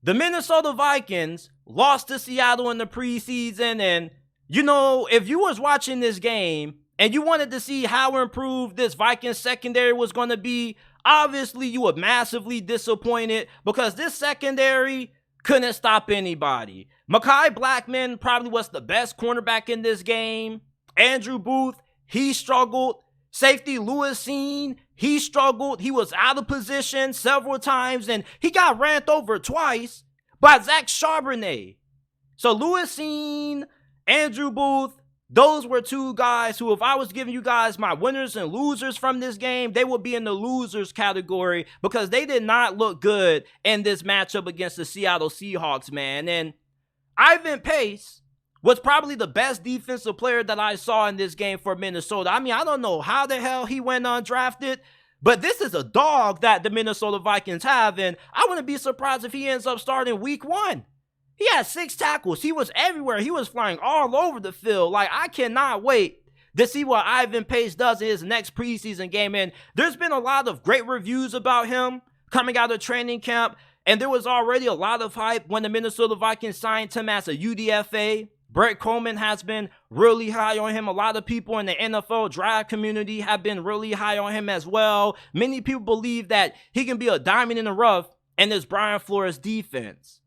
The Minnesota Vikings lost to Seattle in the preseason, and if you was watching this game and you wanted to see how improved this Vikings secondary was going to be, obviously you were massively disappointed because this secondary couldn't stop anybody. Mekhi Blackmon probably was the best cornerback in this game. Andrew Booth, he struggled. Safety Lewis Cine, he struggled. He was out of position several times, and he got ran over twice by Zach Charbonnet. So Lewis Cine, Andrew Booth, those were two guys who, if I was giving you guys my winners and losers from this game, they would be in the losers category because they did not look good in this matchup against the Seattle Seahawks, man. And Ivan Pace was probably the best defensive player that I saw in this game for Minnesota. I mean, I don't know how the hell he went undrafted, but this is a dog that the Minnesota Vikings have, and I wouldn't be surprised if he ends up starting week 1. He had 6 tackles. He was everywhere. He was flying all over the field. Like, I cannot wait to see what Ivan Pace does in his next preseason game. And there's been a lot of great reviews about him coming out of training camp, and there was already a lot of hype when the Minnesota Vikings signed him as a UDFA. Brett Coleman has been really high on him. A lot of people in the NFL draft community have been really high on him as well. Many people believe that he can be a diamond in the rough in this Brian Flores defense.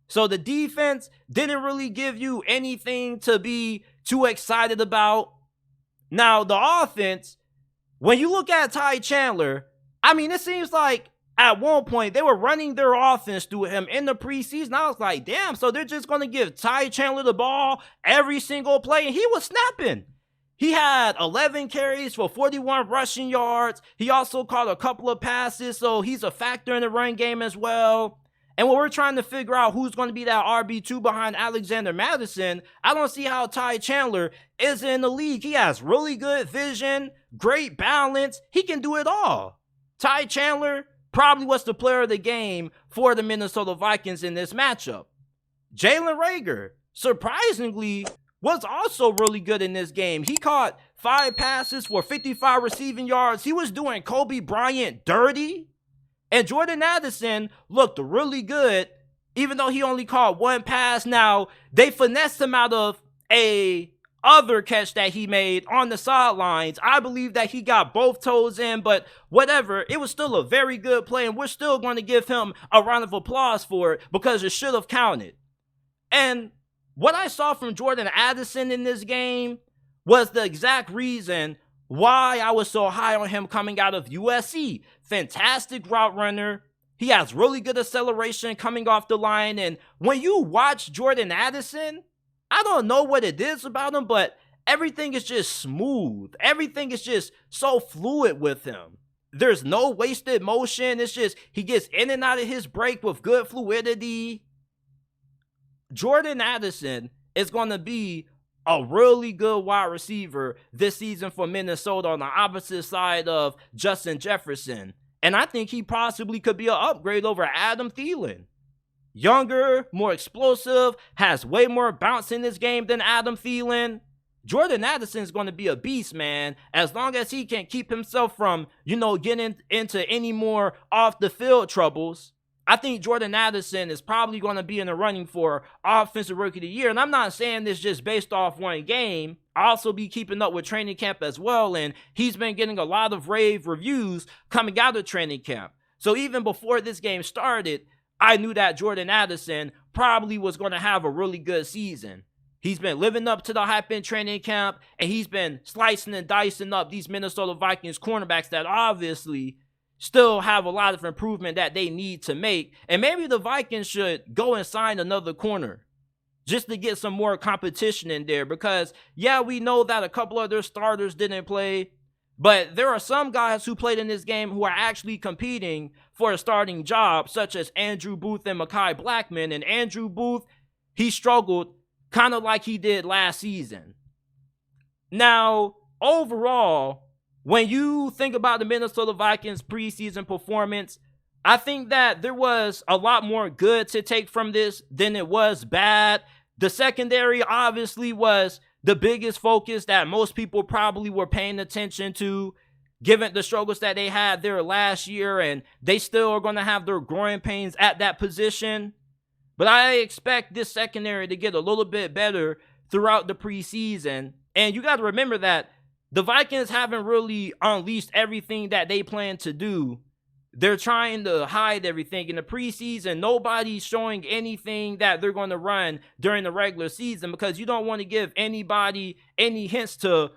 So the defense didn't really give you anything to be too excited about. Now, the offense, when you look at Ty Chandler, I mean, it seems like at one point they were running their offense through him in the preseason. I was like, damn, so they're just going to give Ty Chandler the ball every single play, and he was snapping. He had 11 carries for 41 rushing yards. He also caught a couple of passes, so he's a factor in the run game as well. And when we're trying to figure out who's going to be that RB2 behind Alexander Mattison, I don't see how Ty Chandler is in the league. He has really good vision, great balance. He can do it all. Ty Chandler probably was the player of the game for the Minnesota Vikings in this matchup. Jalen Reagor, surprisingly, was also really good in this game. He caught 5 passes for 55 receiving yards. He was doing Kobe Bryant dirty. And Jordan Addison looked really good, even though he only caught 1 pass. Now, they finessed him out of a other catch that he made on the sidelines. I believe that he got both toes in, but whatever. It was still a very good play, and we're still going to give him a round of applause for it because it should have counted. And what I saw from Jordan Addison in this game was the exact reason why I was so high on him coming out of USC. Fantastic route runner. He has really good acceleration coming off the line. And when you watch Jordan Addison, I don't know what it is about him, but everything is just smooth. Everything is just so fluid with him. There's no wasted motion. It's just he gets in and out of his break with good fluidity. Jordan Addison is going to be a really good wide receiver this season for Minnesota on the opposite side of Justin Jefferson. And I think he possibly could be an upgrade over Adam Thielen. Younger, more explosive, has way more bounce in this game than Adam Thielen. Jordan Addison is going to be a beast, man, as long as he can keep himself from, getting into any more off-the-field troubles. I think Jordan Addison is probably going to be in the running for Offensive Rookie of the Year. And I'm not saying this just based off one game. I'll also be keeping up with training camp as well. And he's been getting a lot of rave reviews coming out of training camp. So even before this game started, I knew that Jordan Addison probably was going to have a really good season. He's been living up to the hype in training camp, and he's been slicing and dicing up these Minnesota Vikings cornerbacks that obviously still have a lot of improvement that they need to make. And maybe the Vikings should go and sign another corner just to get some more competition in there. Because, yeah, we know that a couple of their starters didn't play, but there are some guys who played in this game who are actually competing for a starting job, such as Andrew Booth and Mekhi Blackmon. And Andrew Booth, he struggled kind of like he did last season. Now, overall, when you think about the Minnesota Vikings preseason performance, I think that there was a lot more good to take from this than it was bad. The secondary obviously was the biggest focus that most people probably were paying attention to, given the struggles that they had there last year, and they still are going to have their growing pains at that position. But I expect this secondary to get a little bit better throughout the preseason. And you got to remember that the Vikings haven't really unleashed everything that they plan to do. They're trying to hide everything in the preseason. Nobody's showing anything that they're going to run during the regular season because you don't want to give anybody any hints to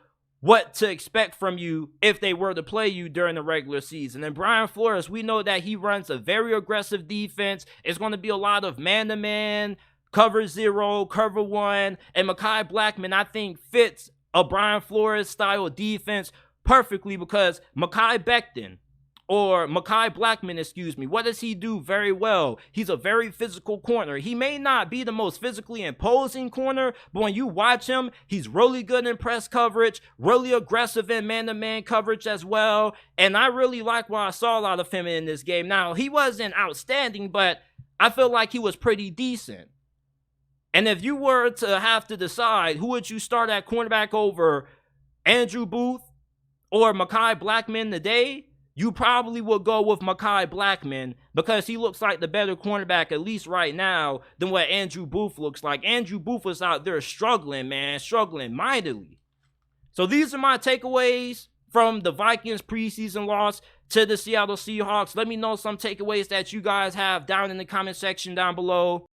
what to expect from you if they were to play you during the regular season. And Brian Flores, we know that he runs a very aggressive defense. It's going to be a lot of man-to-man, cover 0, cover 1, and Mekhi Blackmon, I think, fits a Brian Flores style defense perfectly because Mekhi Blackmon, what does he do very well? He's a very physical corner. He may not be the most physically imposing corner, but when you watch him, he's really good in press coverage, really aggressive in man-to-man coverage as well, and I really like what I saw out of him in this game. Now, he wasn't outstanding, but I feel like he was pretty decent. And if you were to have to decide who would you start at cornerback over Andrew Booth or Mekhi Blackmon today, you probably would go with Mekhi Blackmon because he looks like the better cornerback, at least right now, than what Andrew Booth looks like. Andrew Booth was out there struggling, man, struggling mightily. So these are my takeaways from the Vikings preseason loss to the Seattle Seahawks. Let me know some takeaways that you guys have down in the comment section down below.